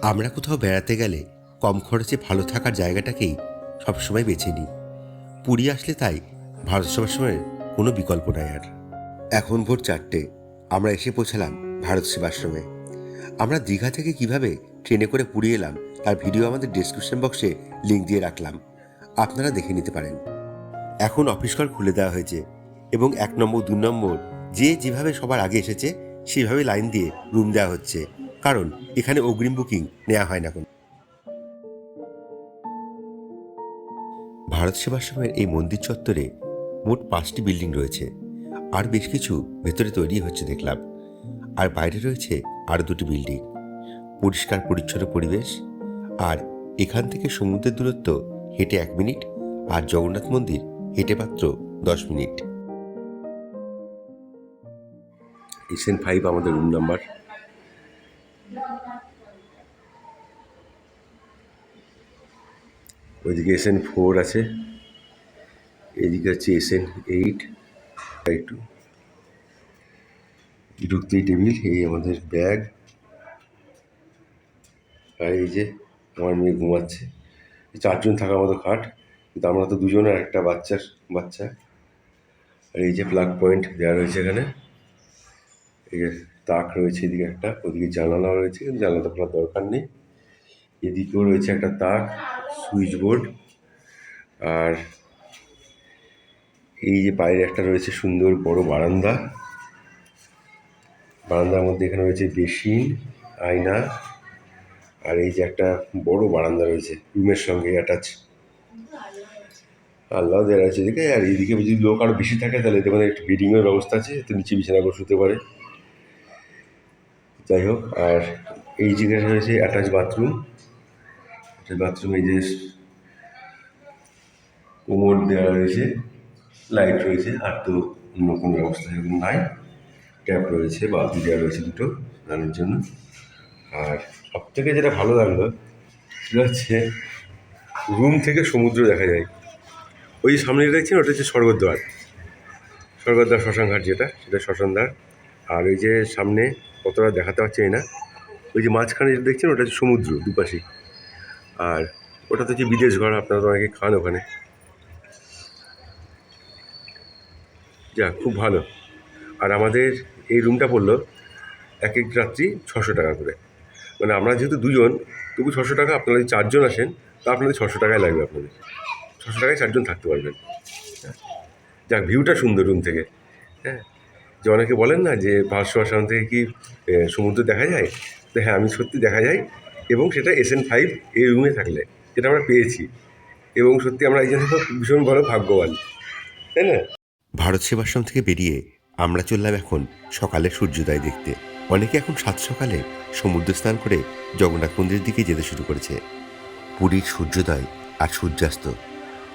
আমরা কোথাও বেড়াতে গেলে কম খরচে ভালো থাকার জায়গাটাকেই সবসময় বেছে নিই। পুরী আসলে তাই ভারত সেবাশ্রমের কোনো বিকল্প নাই আর। এখন ভোর 4টে, আমরা এসে পৌঁছালাম ভারত সেবাশ্রমে। আমরা দীঘা থেকে কিভাবে ট্রেনে করে পুরী এলাম তার ভিডিও আমাদের ডেসক্রিপশন বক্সে লিঙ্ক দিয়ে রাখলাম, আপনারা দেখে নিতে পারেন। এখন অফিস ঘর খুলে দেওয়া হয়েছে এবং 1 নম্বর 2 নম্বর যে যেভাবে সবার আগে এসেছে সেভাবে লাইন দিয়ে রুম দেওয়া হচ্ছে, কারণ এখানে অগ্রিম বুকিং নেওয়া হয় না কোনো। ভারত সেবাশ্রমের এই মন্দির চত্বরে মোট 5টি বিল্ডিং রয়েছে, আর বেশ কিছু ভেতরে তৈরি হচ্ছে দেখলাম। আর বাইরে রয়েছে আরও 2টি বিল্ডিং। পরিষ্কার পরিচ্ছন্ন পরিবেশ, আর এখান থেকে সমুদ্রের দূরত্ব হেঁটে 1 মিনিট, আর জগন্নাথ মন্দির হেঁটে মাত্র 10 মিনিট। SN5 আমাদের রুম নাম্বার। ওইদিকে SN4 আছে, এদিকে হচ্ছে SN8। একটু ঢুকতেই টেবিল, এই আমাদের ব্যাগ, আর এই যে আমার মেয়ে ঘুমাচ্ছে। 4 জন থাকার মতো খাট, কিন্তু আমরা তো 2 জন আর একটা বাচ্চা। আর এই যে প্লাগ পয়েন্ট দেওয়া রয়েছে এখানে, এই যে তাক রয়েছে এদিকে একটা, ওদিকে জানালা রয়েছে কিন্তু জানালাটা খোলার দরকার নেই। এদিকেও রয়েছে একটা তাক, সুইচ বোর্ড, আর এই যে বাইরে একটা রয়েছে সুন্দর বড় বারান্দার মধ্যে এখানে রয়েছে বেসিন, আয়না, আর এই যে একটা বড় বারান্দা রয়েছে রুমের সঙ্গে অ্যাটাচ। আল্লাহ দেওয়া আছে এদিকে। আর এইদিকে যদি লোক আরও বেশি থাকে তাহলে এদের মানে একটু বেডিংয়ের ব্যবস্থা আছে, তো নিচে বিছানা করে শুতে পারে। যাই হোক, আর এই জায়গাটা রয়েছে অ্যাটাচ বাথরুম। এই যে কোমর দেওয়া রয়েছে, লাইট রয়েছে, আর তো অন্য কোনো ব্যবস্থা সেরকম নাই। ট্যাপ রয়েছে, বালতি দেওয়া রয়েছে 2টো স্নানের জন্য। আর সব থেকে যেটা ভালো লাগলো সেটা হচ্ছে রুম থেকে সমুদ্র দেখা যায়। ওই সামনে দেখছেন ওটা হচ্ছে স্বর্গদ্বার শ্মশান ঘাট, সেটা শ্মশানদ্বার। আর ওই যে সামনে কতটা দেখাতে পারছি না, ওই যে মাঝখানে যেটা দেখছেন ওটা হচ্ছে সমুদ্র দুপাশে। আর ওটা তো হচ্ছে বিদেশ ঘর, আপনারা তো অনেকে খান ওখানে। যা খুব ভালো। আর আমাদের এই রুমটা পড়লো এক রাত্রি 600 টাকা করে। মানে আমরা যেহেতু 2 জন, তবু 600 টাকা। আপনারা যদি 4 জন আসেন তা আপনাদের 600 টাকায় লাগবে, আপনাদের 600 টাকায় 4 জন থাকতে পারবেন। যাক, ভিউটা সুন্দর রুম থেকে। হ্যাঁ, যে অনেকে বলেন না যে ভারত সেবাশ্রম থেকে কি সমুদ্র দেখা যায়, তো হ্যাঁ, আমি সত্যি দেখা যায়, এবং সেটা SN5 এই রুমে থাকলে যেটা আমরা পেয়েছি। এবং সত্যি আমরা এই জন্য ভীষণ বড় ভাগ্যবান, তাই না? ভারত সেবাশ্রম থেকে বেরিয়ে আমরা চললাম এখন সকালে সূর্যোদয় দেখতে। অনেকে এখন 7 সকালে সমুদ্র স্নান করে জগন্নাথ মন্দিরের দিকে যেতে শুরু করেছে। পুরীর সূর্যোদয় আর সূর্যাস্ত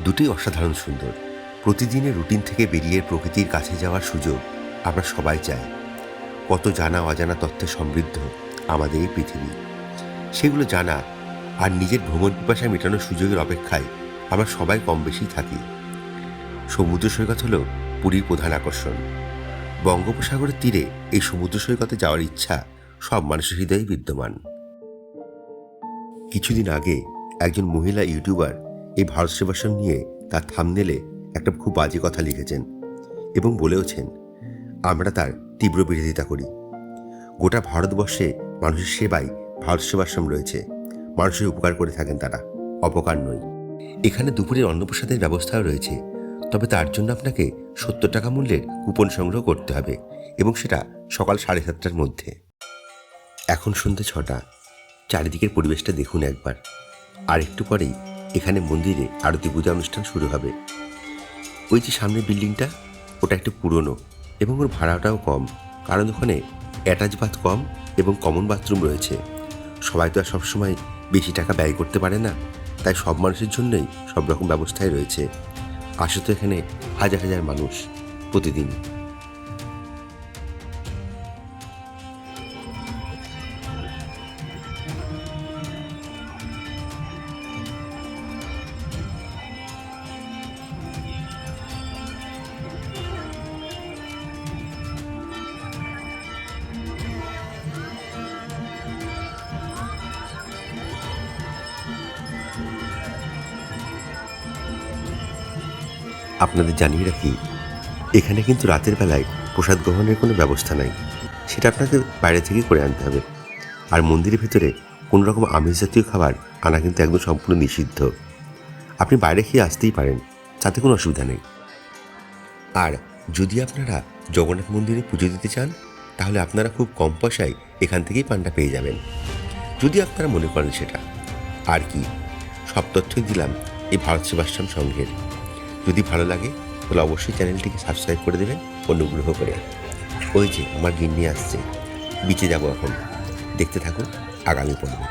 দুটোই অসাধারণ সুন্দর। প্রতিদিনের রুটিন থেকে বেরিয়ে প্রকৃতির কাছে যাওয়ার সুযোগ আমরা সবাই চাই। কত জানা অজানা তথ্যে সমৃদ্ধ আমাদের এই পৃথিবী, সেগুলো জানা আর নিজের ভ্রমণ পিপাসা মেটানোর সুযোগের অপেক্ষায় আমরা সবাই কম বেশি থাকি। সমুদ্র সৈকত হল পুরীর প্রধান আকর্ষণ। বঙ্গোপসাগরের তীরে এই সমুদ্র সৈকতে যাওয়ার ইচ্ছা সব মানুষের হৃদয়ে বিদ্যমান। কিছুদিন আগে একজন মহিলা ইউটিউবার এই ভারত সেবাশ্রম নিয়ে তার থাম্বনেলে একটা খুব বাজে কথা লিখেছেন এবং বলেওছেন, আমরা তার তীব্র বিরোধিতা করি। গোটা ভারতবর্ষে মানুষের সেবায় ভারত সেবাশ্রম রয়েছে, মানুষের উপকার করে থাকেন তারা, অপকার নয়। এখানে দুপুরের অন্নপ্রসাদের ব্যবস্থাও রয়েছে, তবে তার জন্য আপনাকে 70 টাকা মূল্যের কুপন সংগ্রহ করতে হবে, এবং সেটা সকাল 7:30টার মধ্যে। এখন সন্ধ্যে 6টা। চারিদিকের পরিবেশটা দেখুন একবার। আর একটু পরেই এখানে মন্দিরে আরতি পূজা অনুষ্ঠান শুরু হবে। ওই যে সামনের বিল্ডিংটা, ওটা একটু পুরনো এবং ওর ভাড়াটাও কম, কারণ ওখানে অ্যাটাচ বাথ কম এবং কমন বাথরুম রয়েছে। সবাই তো আর সবসময় বেশি টাকা ব্যয় করতে পারে না, তাই সব মানুষের জন্যই সব রকম ব্যবস্থাই রয়েছে। আসে তো এখানে হাজার হাজার মানুষ প্রতিদিন। আপনাদের জানিয়ে রাখি, এখানে কিন্তু রাতের বেলায় প্রসাদ গ্রহণের কোনো ব্যবস্থা নাই, সেটা আপনাকে বাইরে থেকেই করে আনতে হবে। আর মন্দিরের ভিতরে কোনো রকম আমিষ জাতীয় খাবার আনা কিন্তু একদম সম্পূর্ণ নিষিদ্ধ। আপনি বাইরে খেয়ে আসতেই পারেন, তাতে কোনো অসুবিধা নেই। আর যদি আপনারা জগন্নাথ মন্দিরে পুজো দিতে চান, তাহলে আপনারা খুব কম পয়সায় এখান থেকেই পান্ডা পেয়ে যাবেন, যদি আপনারা মনে করেন সেটা। আর কি, সব তথ্যই দিলাম এই ভারত সেবাশ্রম সংঘের। যদি ভালো লাগে তাহলে অবশ্যই চ্যানেলটিকে সাবস্ক্রাইব করে দেবেন অনুগ্রহ করে। ওই যে আমার গিন্নি আসছে, বিচে যাব এখন, দেখতে থাকুন আগামী পর্বে।